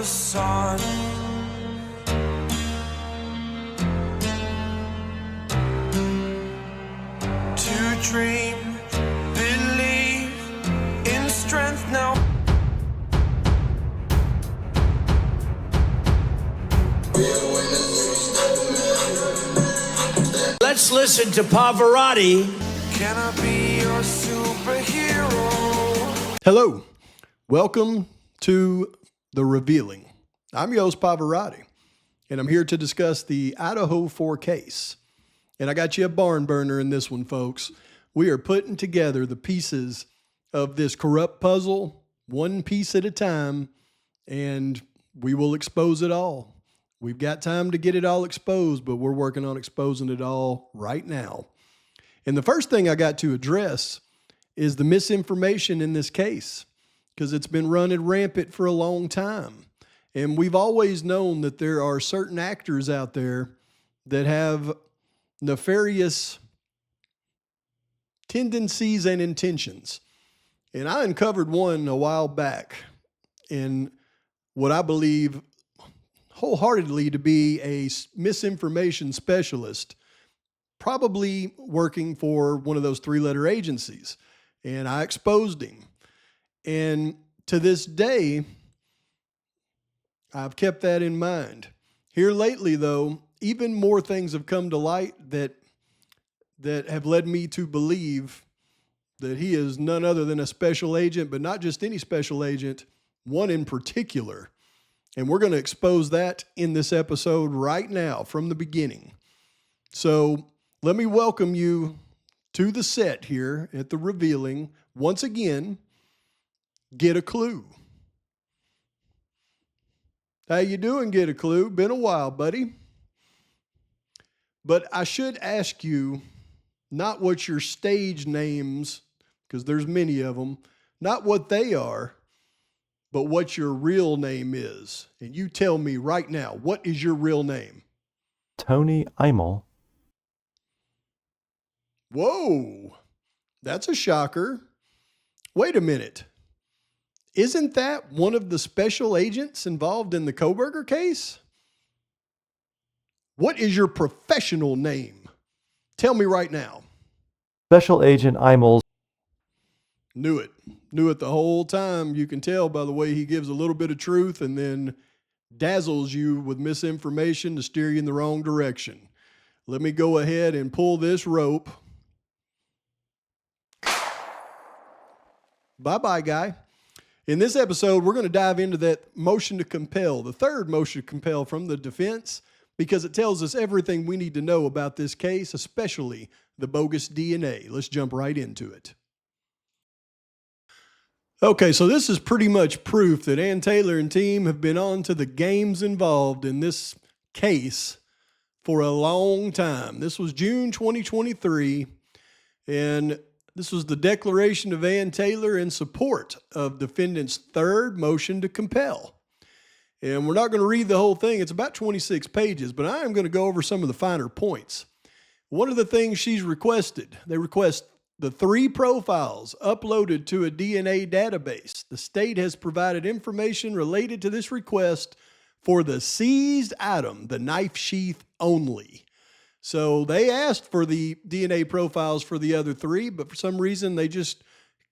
the sun. To dream, believe in strength now. Let's listen to Pavarotti. Can I be your superhero? Hello, welcome to The Revealing. I'm your host, Pavarotti, and I'm here to discuss the Idaho 4 case. And I got you a barn burner in this one, folks. We are putting together the pieces of this corrupt puzzle, one piece at a time, and we will expose it all. We've got time to get it all exposed, but we're working on exposing it all right now. And the first thing I got to address is the misinformation in this case, because it's been running rampant for a long time. And we've always known that there are certain actors out there that have nefarious tendencies and intentions. And I uncovered one a while back in what I believe wholeheartedly to be a misinformation specialist, probably working for one of those three-letter agencies. And I exposed him. And to this day, I've kept that in mind. Here lately, though, even more things have come to light that have led me to believe that he is none other than a special agent, but not just any special agent, one in particular. And we're going to expose that in this episode right now from the beginning. So let me welcome you to the set here at The Revealing. Once again, Get a Clue. How you doing, Get a Clue? Been a while, buddy. But I should ask you not what your stage names, because there's many of them, not what they are, but what your real name is. And you tell me right now, what is your real name? Tony Imel. Whoa, that's a shocker. Wait a minute. Isn't that one of the special agents involved in the Kohberger case? What is your professional name? Tell me right now. Special Agent Imel's. Knew it. Knew it the whole time. You can tell by the way he gives a little bit of truth and then dazzles you with misinformation to steer you in the wrong direction. Let me go ahead and pull this rope. Bye-bye, guy. In this episode, we're going to dive into that motion to compel, the third motion to compel from the defense, because it tells us everything we need to know about this case, especially the bogus DNA. Let's jump right into it. Okay, so this is pretty much proof that Ann Taylor and team have been on to the games involved in this case for a long time. This was June 2023, and this was the declaration of Ann Taylor in support of defendant's third motion to compel. And we're not going to read the whole thing. It's about 26 pages, but I am going to go over some of the finer points. One of the things she's requested, they request the 3 profiles uploaded to a DNA database. The state has provided information related to this request for the seized item, the knife sheath only. So they asked for the DNA profiles for the other 3, but for some reason they just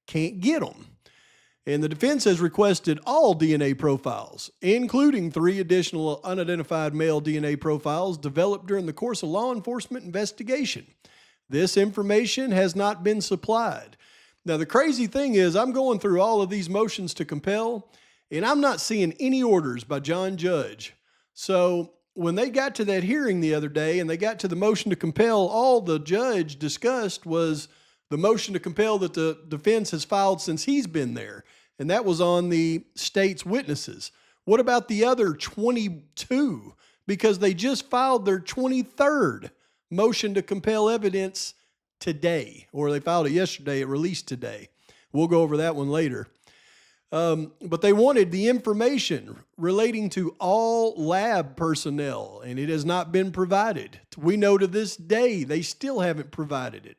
can't get them. And the defense has requested all DNA profiles, including 3 additional unidentified male DNA profiles developed during the course of law enforcement investigation. This information has not been supplied. Now, the crazy thing is I'm going through all of these motions to compel, and I'm not seeing any orders by John Judge. So when they got to that hearing the other day and they got to the motion to compel, all the judge discussed was the motion to compel that the defense has filed since he's been there, and that was on the state's witnesses. What about the other 22? Because they just filed their 23rd motion to compel evidence today, or they filed it yesterday, it released today. We'll go over that one later. But they wanted the information relating to all lab personnel, and it has not been provided. We know to this day they still haven't provided it.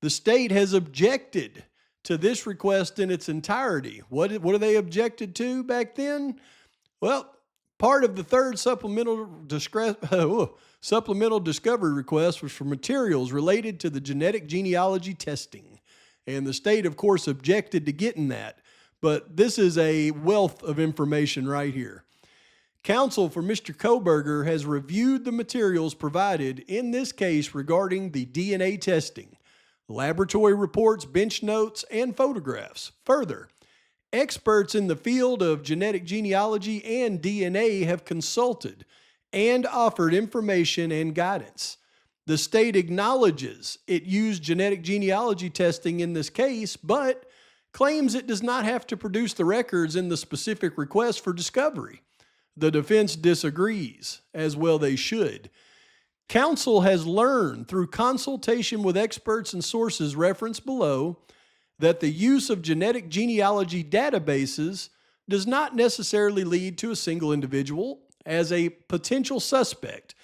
The state has objected to this request in its entirety. What are they objected to back then? Well, part of the third supplemental discovery request was for materials related to the genetic genealogy testing. And the state, of course, objected to getting that. But this is a wealth of information right here. Counsel for Mr. Kohberger has reviewed the materials provided in this case regarding the DNA testing, laboratory reports, bench notes, and photographs. Further, experts in the field of genetic genealogy and DNA have consulted and offered information and guidance. The state acknowledges it used genetic genealogy testing in this case, but claims it does not have to produce the records in the specific request for discovery. The defense disagrees, as well they should. Counsel has learned through consultation with experts and sources referenced below that the use of genetic genealogy databases does not necessarily lead to a single individual as a potential suspect,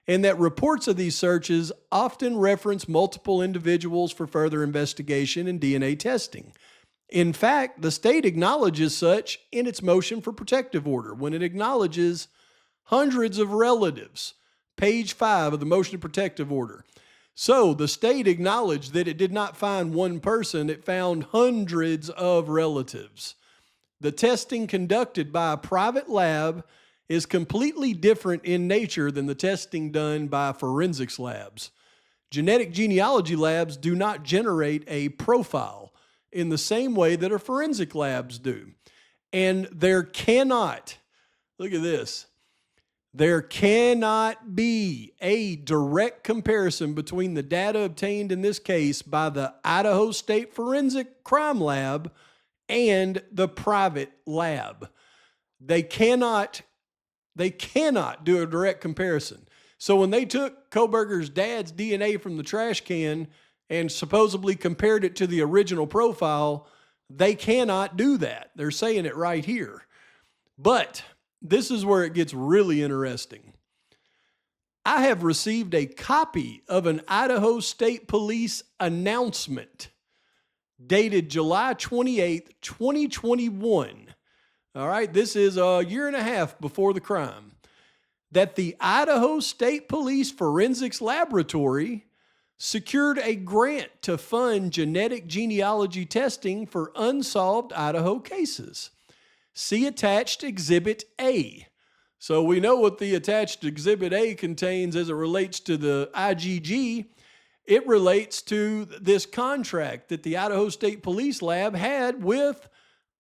and that reports of these searches often reference multiple individuals for further investigation and DNA testing. In fact, the state acknowledges such in its motion for protective order when it acknowledges hundreds of relatives. Page 5 of the motion of protective order. So the state acknowledged that it did not find one person, it found hundreds of relatives. The testing conducted by a private lab is completely different in nature than the testing done by forensics labs. Genetic genealogy labs do not generate a profile in the same way that our forensic labs do. And there cannot, look at this, there cannot be a direct comparison between the data obtained in this case by the Idaho State Forensic Crime Lab and the private lab. They cannot do a direct comparison. So when they took Kohberger's dad's DNA from the trash can and supposedly compared it to the original profile, they cannot do that. They're saying it right here. But this is where it gets really interesting. I have received a copy of an Idaho State Police announcement dated July 28th, 2021. All right, this is a year and a half before the crime. That the Idaho State Police Forensics Laboratory secured a grant to fund genetic genealogy testing for unsolved Idaho cases. See attached Exhibit A. So we know what the attached Exhibit A contains as it relates to the IGG. It relates to this contract that the Idaho State Police Lab had with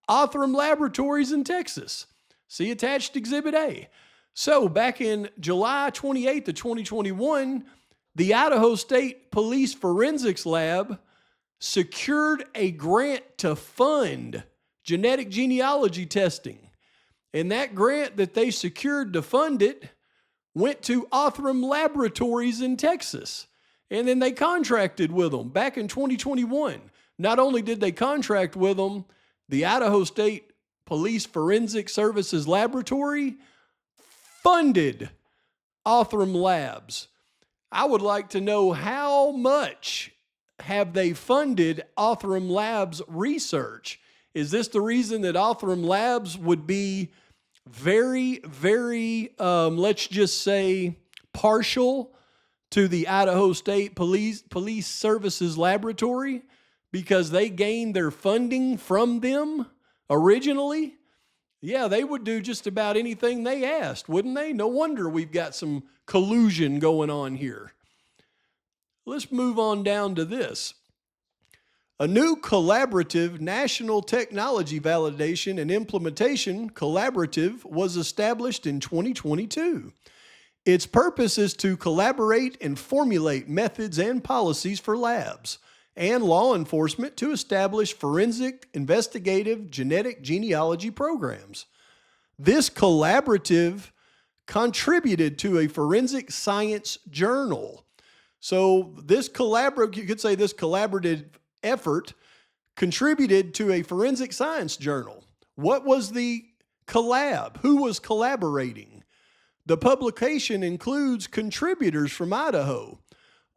Othram Laboratories in Texas. See attached Exhibit A. So back in July 28th of 2021, the Idaho State Police Forensics Lab secured a grant to fund genetic genealogy testing. And that grant that they secured to fund it went to Othram Laboratories in Texas. And then they contracted with them back in 2021. Not only did they contract with them, the Idaho State Police Forensic Services Laboratory funded Othram Labs. I would like to know how much have they funded Othram Labs research? Is this the reason that Othram Labs would be very, very, let's just say, partial to the Idaho State Police Services Laboratory because they gained their funding from them originally? Yeah, they would do just about anything they asked, wouldn't they? No wonder we've got some collusion going on here. Let's move on down to this. A new collaborative national technology validation and implementation collaborative was established in 2022. Its purpose is to collaborate and formulate methods and policies for labs and law enforcement to establish forensic investigative genetic genealogy programs. This collaborative contributed to a forensic science journal. So this collaborative effort contributed to a forensic science journal. What was the collab? Who was collaborating? The publication includes contributors from Idaho.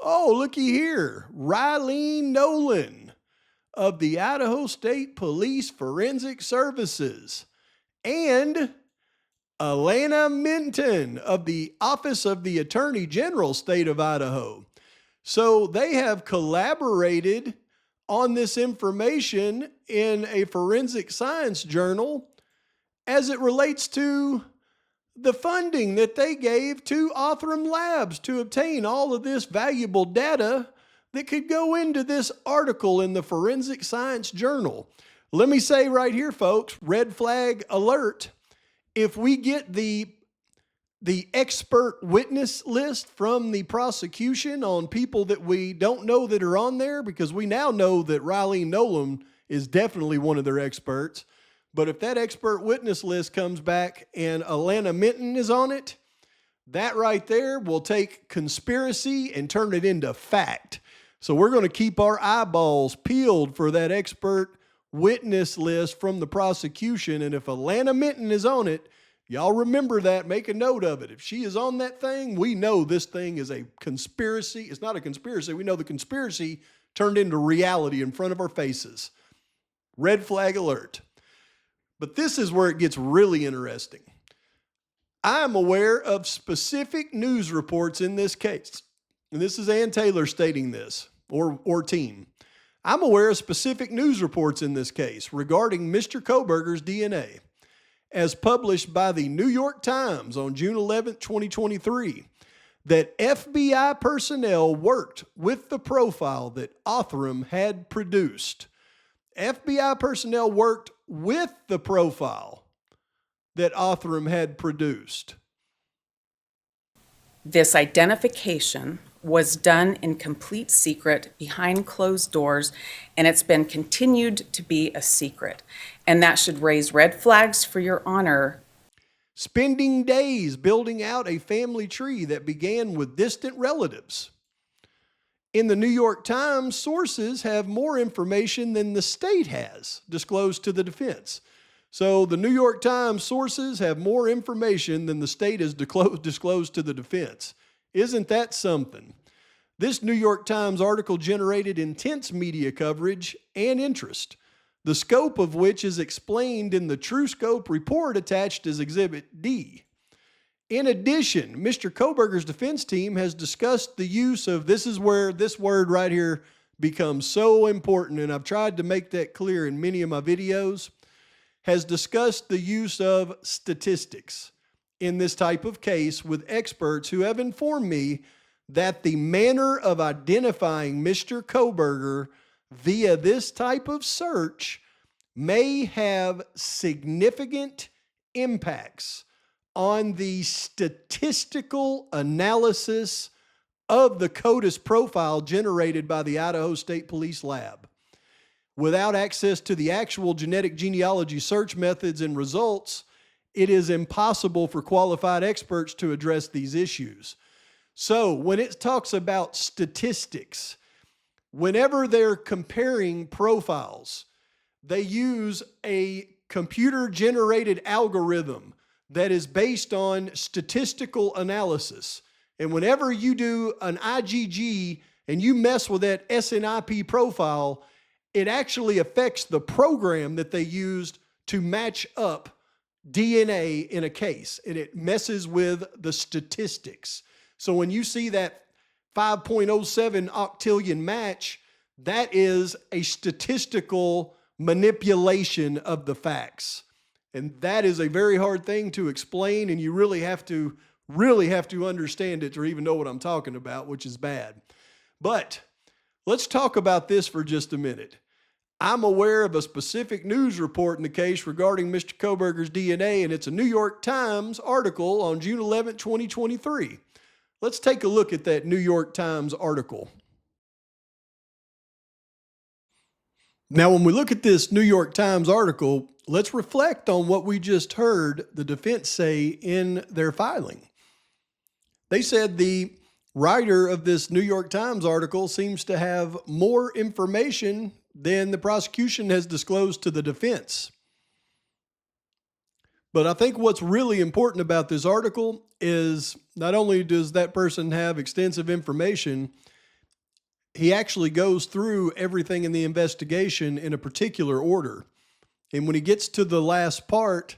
Oh, looky here, Rylene Nolan of the Idaho State Police Forensic Services and Alana Minton of the Office of the Attorney General, State of Idaho. So they have collaborated on this information in a forensic science journal as it relates to the funding that they gave to Othram Labs to obtain all of this valuable data that could go into this article in the Forensic Science Journal. Let me say right here, folks, red flag alert. If we get the expert witness list from the prosecution on people that we don't know that are on there, because we now know that Riley Nolan is definitely one of their experts. But if that expert witness list comes back and Alana Minton is on it, that right there will take conspiracy and turn it into fact. So we're going to keep our eyeballs peeled for that expert witness list from the prosecution. And if Alana Minton is on it, y'all remember that, make a note of it. If she is on that thing, we know this thing is a conspiracy. It's not a conspiracy. We know the conspiracy turned into reality in front of our faces. Red flag alert. But this is where it gets really interesting. I am aware of specific news reports in this case. And this is Ann Taylor stating this, or team. I'm aware of specific news reports in this case regarding Mr. Kohberger's DNA, as published by the New York Times on June 11, 2023, that FBI personnel worked with the profile that Othram had produced. FBI personnel worked with the profile that Othram had produced. This identification was done in complete secret behind closed doors, and it's been continued to be a secret. And that should raise red flags for Your Honor. Spending days building out a family tree that began with distant relatives. In the New York Times, sources have more information than the state has disclosed to the defense. So the New York Times sources have more information than the state has disclosed to the defense. Isn't that something? This New York Times article generated intense media coverage and interest, the scope of which is explained in the True Scope report attached as Exhibit D. In addition, Mr. Kohberger's defense team has discussed the use of, this is where this word right here becomes so important, and I've tried to make that clear in many of my videos, has discussed the use of statistics in this type of case with experts who have informed me that the manner of identifying Mr. Kohberger via this type of search may have significant impacts on the statistical analysis of the CODIS profile generated by the Idaho State Police Lab. Without access to the actual genetic genealogy search methods and results, it is impossible for qualified experts to address these issues. So when it talks about statistics, whenever they're comparing profiles, they use a computer-generated algorithm that is based on statistical analysis. And whenever you do an IgG and you mess with that SNIP profile, it actually affects the program that they used to match up DNA in a case, and it messes with the statistics. So when you see that 5.07 octillion match, that is a statistical manipulation of the facts. And that is a very hard thing to explain, and you really have to understand it to even know what I'm talking about, which is bad. But let's talk about this for just a minute. I'm aware of a specific news report in the case regarding Mr. Kohberger's DNA, and it's a New York Times article on June 11, 2023. Let's take a look at that New York Times article. Now, when we look at this New York Times article, let's reflect on what we just heard the defense say in their filing. They said the writer of this New York Times article seems to have more information than the prosecution has disclosed to the defense. But I think what's really important about this article is not only does that person have extensive information, he actually goes through everything in the investigation in a particular order. And when he gets to the last part,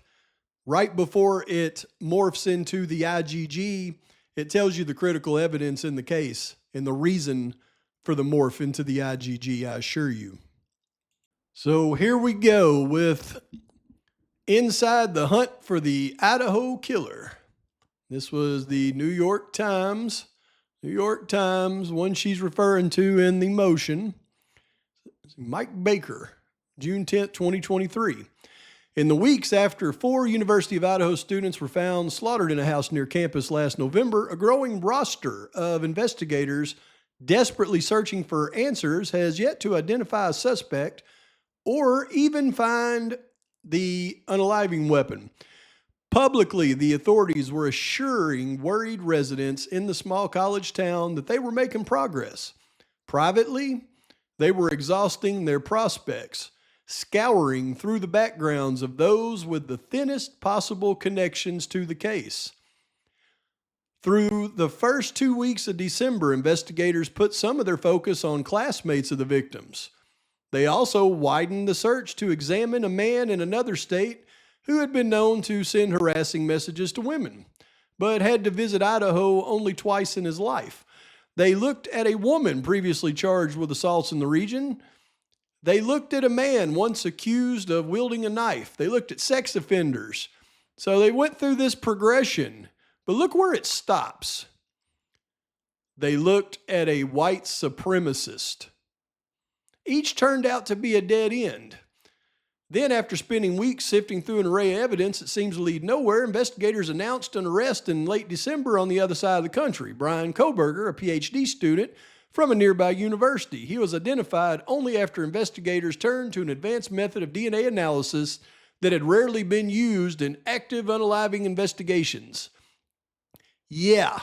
Right before it morphs into the IgG, it tells you the critical evidence in the case and the reason for the morph into the IgG, I assure you. So here we go with Inside the Hunt for the Idaho Killer. This was the New York Times, one she's referring to in the motion. Mike Baker, June 10th, 2023. In the weeks after 4 University of Idaho students were found slaughtered in a house near campus last November, a growing roster of investigators desperately searching for answers has yet to identify a suspect or even find the unaliving weapon. Publicly, the authorities were assuring worried residents in the small college town that they were making progress. Privately, they were exhausting their prospects, scouring through the backgrounds of those with the thinnest possible connections to the case. Through the first 2 weeks of December, investigators put some of their focus on classmates of the victims. They also widened the search to examine a man in another state who had been known to send harassing messages to women, but had to visit Idaho only twice in his life. They looked at a woman previously charged with assaults in the region. They looked at a man once accused of wielding a knife. They looked at sex offenders. So they went through this progression, but look where it stops. They looked at a white supremacist. Each turned out to be a dead end. Then, after spending weeks sifting through an array of evidence that seems to lead nowhere, investigators announced an arrest in late December on the other side of the country. Bryan Kohberger, a PhD student from a nearby university. He was identified only after investigators turned to an advanced method of DNA analysis that had rarely been used in active unaliving investigations. Yeah.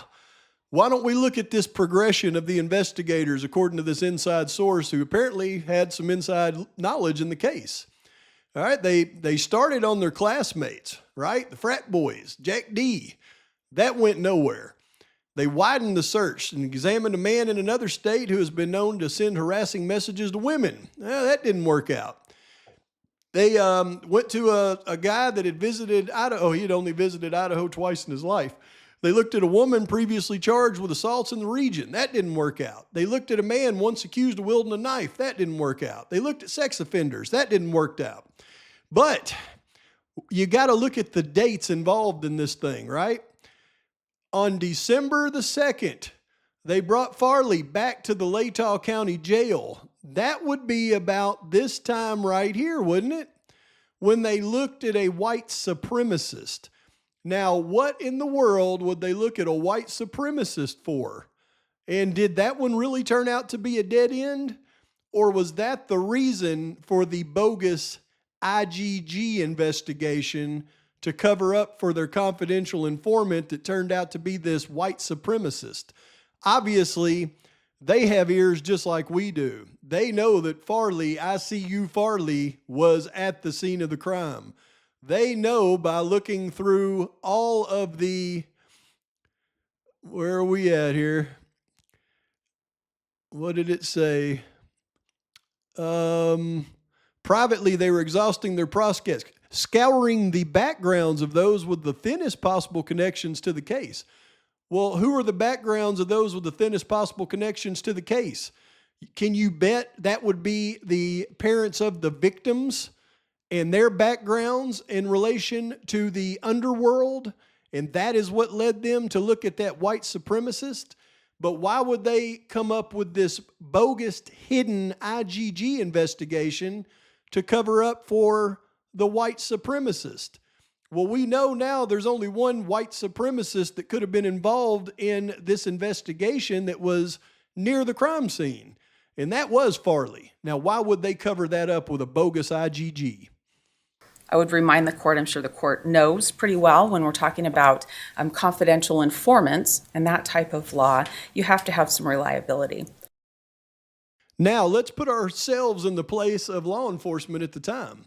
Why don't we look at this progression of the investigators according to this inside source who apparently had some inside knowledge in the case? All right, they started on their classmates, right? The frat boys, Jack D. That went nowhere. They widened the search and examined a man in another state who has been known to send harassing messages to women. That didn't work out. They went to a guy that had visited Idaho. He had only visited Idaho twice in his life. They looked at a woman previously charged with assaults in the region. That didn't work out. They looked at a man once accused of wielding a knife. That didn't work out. They looked at sex offenders. That didn't work out. But you got to look at the dates involved in this thing, right? On December the 2nd, they brought Farley back to the Latah County Jail. That would be about this time right here, wouldn't it? When they looked at a white supremacist. Now, what in the world would they look at a white supremacist for? And did that one really turn out to be a dead end? Or was that the reason for the bogus IgG investigation to cover up for their confidential informant that turned out to be this white supremacist? Obviously, they have ears just like we do. They know that Farley, ICU Farley, was at the scene of the crime. They know by looking through all of the, where are we at here? What did it say? Privately, they were exhausting their prospects, scouring the backgrounds of those with the thinnest possible connections to the case. Well, who are the backgrounds of those with the thinnest possible connections to the case? Can you bet that would be the parents of the victims and their backgrounds in relation to the underworld? And that is what led them to look at that white supremacist. But why would they come up with this bogus hidden IgG investigation to cover up for the white supremacist? Well, we know now there's only one white supremacist that could have been involved in this investigation that was near the crime scene, and that was Farley. Now, why would they cover that up with a bogus IgG? I would remind the court, I'm sure the court knows pretty well when we're talking about confidential informants and that type of law, you have to have some reliability. Now, let's put ourselves in the place of law enforcement at the time.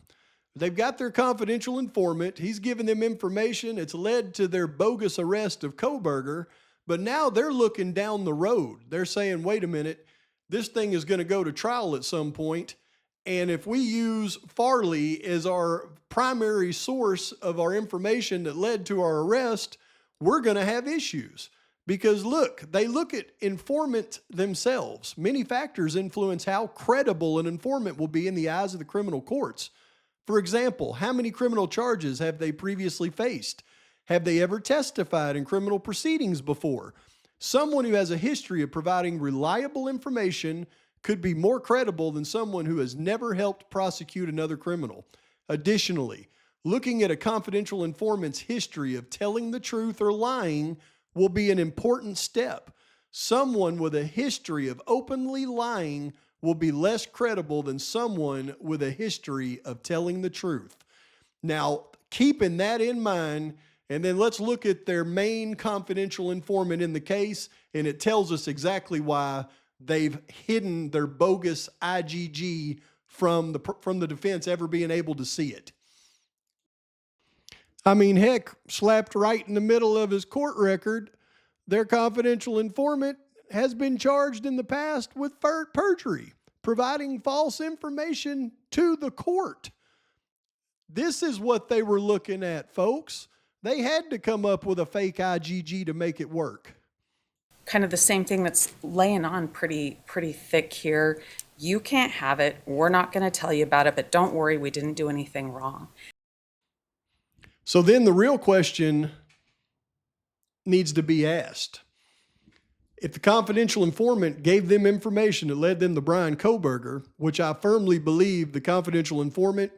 They've got their confidential informant. He's given them information. It's led to their bogus arrest of Kohberger, but now they're looking down the road. They're saying, wait a minute, this thing is going to go to trial at some point, And if we use Farley as our primary source of our information that led to our arrest, we're going to have issues. Because look, they look at informant themselves. Many factors influence how credible an informant will be in the eyes of the criminal courts. For example, how many criminal charges have they previously faced? Have they ever testified in criminal proceedings before? Someone who has a history of providing reliable information could be more credible than someone who has never helped prosecute another criminal. Additionally, looking at a confidential informant's history of telling the truth or lying will be an important step. Someone with a history of openly lying will be less credible than someone with a history of telling the truth. Now, keeping that in mind, and then let's look at their main confidential informant in the case, and it tells us exactly why they've hidden their bogus IgG from the defense ever being able to see it. I mean, heck, slapped right in the middle of his court record, their confidential informant has been charged in the past with perjury, providing false information to the court. This is what they were looking at, folks. They had to come up with a fake IgG to make it work. Kind of the same thing that's laying on pretty thick here. You can't have it. We're not going to tell you about it, but don't worry, we didn't do anything wrong. So then the real question needs to be asked. If the confidential informant gave them information that led them to Bryan Kohberger, which I firmly believe the confidential informant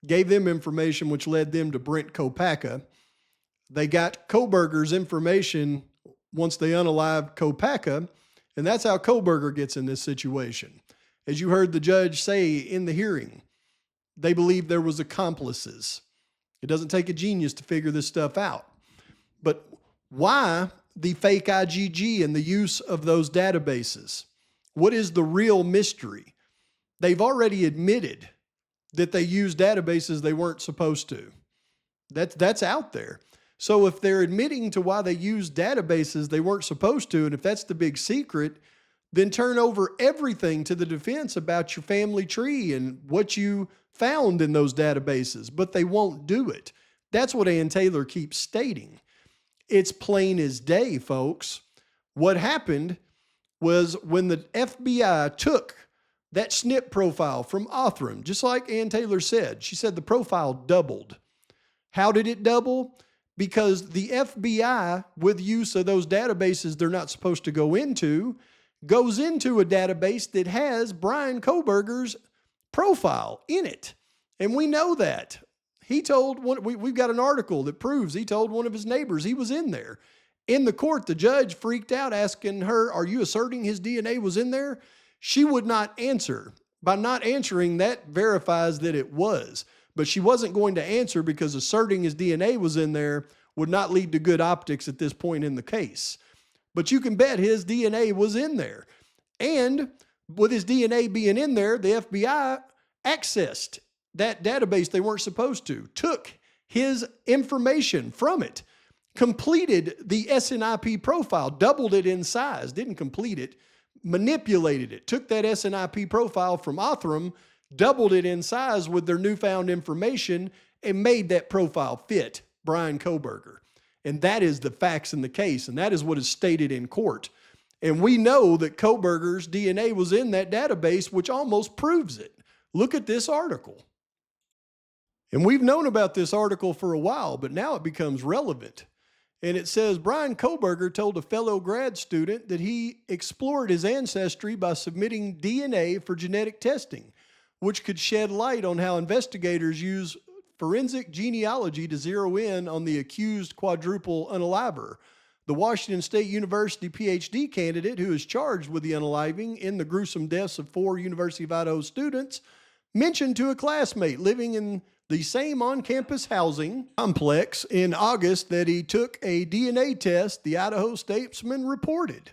gave them information which led them to Brent Kopacka, they got Kohberger's information once they unalived Kopacka, and that's how Kohberger gets in this situation. As you heard the judge say in the hearing, they believe there was accomplices. It doesn't take a genius to figure this stuff out. But why the fake IgG and the use of those databases? What is the real mystery? They've already admitted that they used databases they weren't supposed to. That's out there. So if they're admitting to why they used databases they weren't supposed to, and if that's the big secret, then turn over everything to the defense about your family tree and what you found in those databases, but they won't do it. That's what Ann Taylor keeps stating. It's plain as day, folks. What happened was when the FBI took that SNP profile from Othram, just like Ann Taylor said, she said the profile doubled. How did it double? Because the FBI, with use of those databases they're not supposed to go into, goes into a database that has Bryan Kohberger's profile in it. And we know that. He told we've got an article that proves he told one of his neighbors he was in there. In the court, the judge freaked out asking her, "Are you asserting his DNA was in there?" She would not answer. By not answering, that verifies that it was. But she wasn't going to answer because asserting his DNA was in there would not lead to good optics at this point in the case. But you can bet his DNA was in there. And with his DNA being in there, the FBI accessed that database they weren't supposed to, took his information from it, completed the SNIP profile, doubled it in size, didn't complete it, manipulated it, took that SNIP profile from Othram, doubled it in size with their newfound information, and made that profile fit Bryan Kohberger. And that is the facts in the case, and that is what is stated in court. And we know that Kohberger's DNA was in that database, which almost proves it. Look at this article. And we've known about this article for a while, but now it becomes relevant. And it says, Bryan Kohberger told a fellow grad student that he explored his ancestry by submitting DNA for genetic testing, which could shed light on how investigators use forensic genealogy to zero in on the accused quadruple unaliver. The Washington State University PhD candidate who is charged with the unaliving in the gruesome deaths of 4 University of Idaho students mentioned to a classmate living in the same on-campus housing complex in August that he took a DNA test, the Idaho Statesman reported.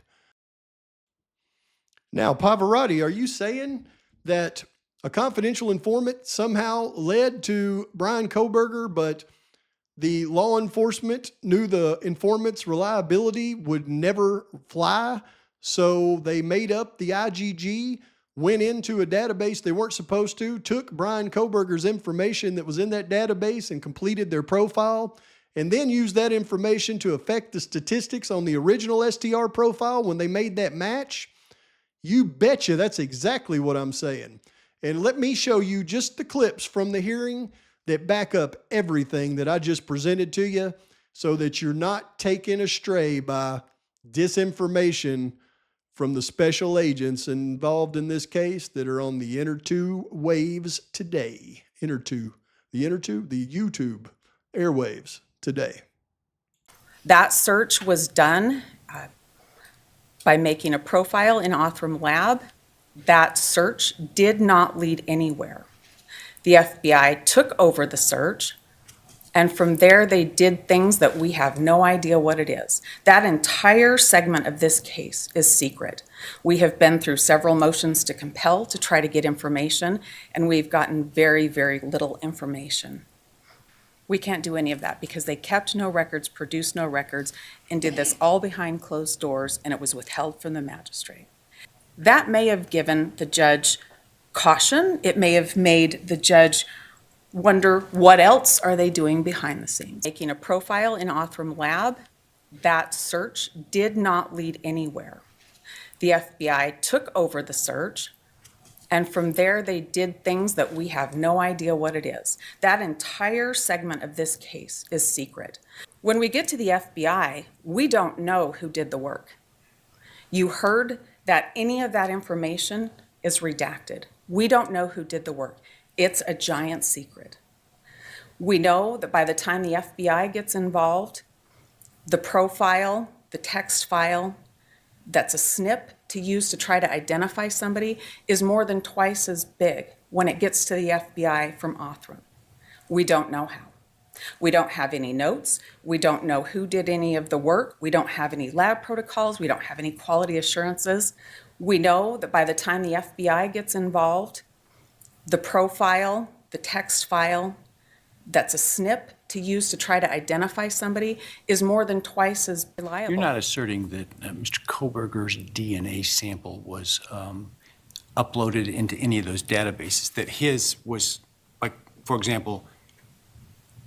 Now, Pavarotti, are you saying that a confidential informant somehow led to Bryan Kohberger, but the law enforcement knew the informant's reliability would never fly, so they made up the IgG went into a database they weren't supposed to, took Bryan Kohberger's information that was in that database and completed their profile, and then used that information to affect the statistics on the original STR profile when they made that match, you betcha that's exactly what I'm saying. And let me show you just the clips from the hearing that back up everything that I just presented to you so that you're not taken astray by disinformation from the special agents involved in this case that are on the inner waves today. The YouTube airwaves today. That search was done by making a profile in Othram Lab. That search did not lead anywhere. The FBI took over the search, and from there they did things that we have no idea what it is. That entire segment of this case is secret. We have been through several motions to compel to try to get information, and we've gotten very, very little information. We can't do any of that because they kept no records, produced no records, and did this all behind closed doors, and it was withheld from the magistrate. That may have given the judge caution. It may have made the judge wonder what else are they doing behind the scenes. Making a profile in Othram Lab, that search did not lead anywhere. The FBI took over the search, and from there they did things that we have no idea what it is. That entire segment of this case is secret. When we get to the FBI, we don't know who did the work. You heard that any of that information is redacted. We don't know who did the work. It's a giant secret. We know that by the time the FBI gets involved, the profile, the text file, that's a snip to use to try to identify somebody is more than twice as big when it gets to the FBI from Othram. We don't know how. We don't have any notes. We don't know who did any of the work. We don't have any lab protocols. We don't have any quality assurances. We know that by the time the FBI gets involved, the profile, the text file, that's a snip to use to try to identify somebody is more than twice as reliable. You're not asserting that Mr. Kohberger's DNA sample was uploaded into any of those databases, that his was, like, for example,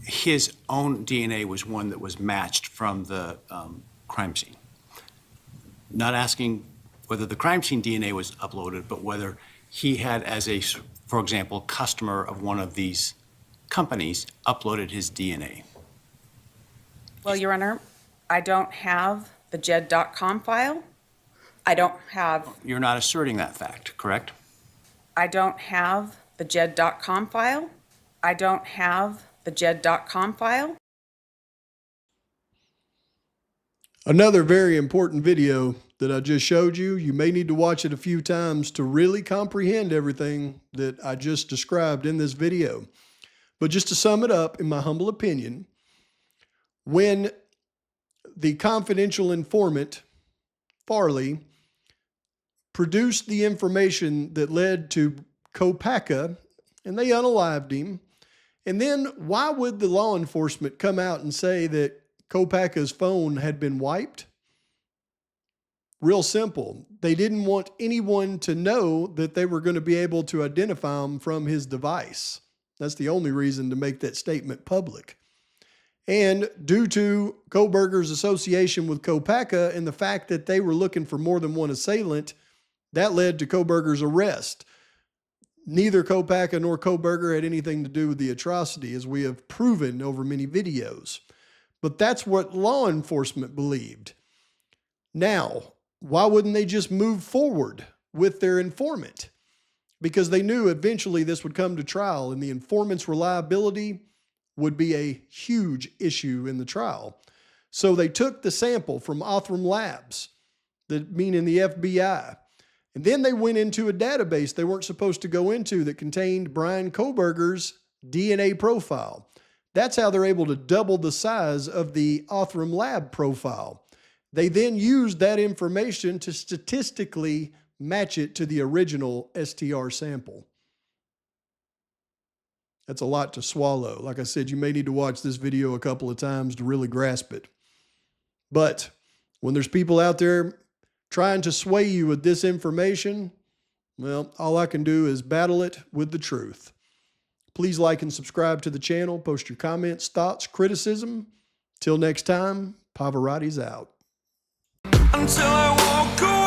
his own DNA was one that was matched from the crime scene. Not asking whether the crime scene DNA was uploaded, but whether he had, as a, for example, customer of one of these companies, uploaded his DNA. Well, Your Honor, I don't have the jed.com file. I don't have. You're not asserting that fact, correct? I don't have the jed.com file. I don't have the jed.com file. Another very important video that I just showed you. You may need to watch it a few times to really comprehend everything that I just described in this video. But just to sum it up, in my humble opinion, when the confidential informant, Farley, produced the information that led to Kopaka, and they unalived him, and then why would the law enforcement come out and say that Kopaka's phone had been wiped? Real simple. They didn't want anyone to know that they were going to be able to identify him from his device. That's the only reason to make that statement public. And due to Kohberger's association with Kopaka and the fact that they were looking for more than one assailant, that led to Kohberger's arrest. Neither Kopaka nor Kohberger had anything to do with the atrocity, as we have proven over many videos. But that's what law enforcement believed. Now, why wouldn't they just move forward with their informant? Because they knew eventually this would come to trial and the informant's reliability would be a huge issue in the trial. So they took the sample from Othram Labs, meaning the FBI, and then they went into a database they weren't supposed to go into that contained Bryan Kohberger's DNA profile. That's how they're able to double the size of the Othram Lab profile. They then used that information to statistically match it to the original STR sample. That's a lot to swallow. Like I said, you may need to watch this video a couple of times to really grasp it. But when there's people out there trying to sway you with disinformation, Well, all I can do is battle it with the truth. Please like and subscribe to the channel. Post your comments, thoughts, criticism. Till next time, Pavarotti's out. until I walk away.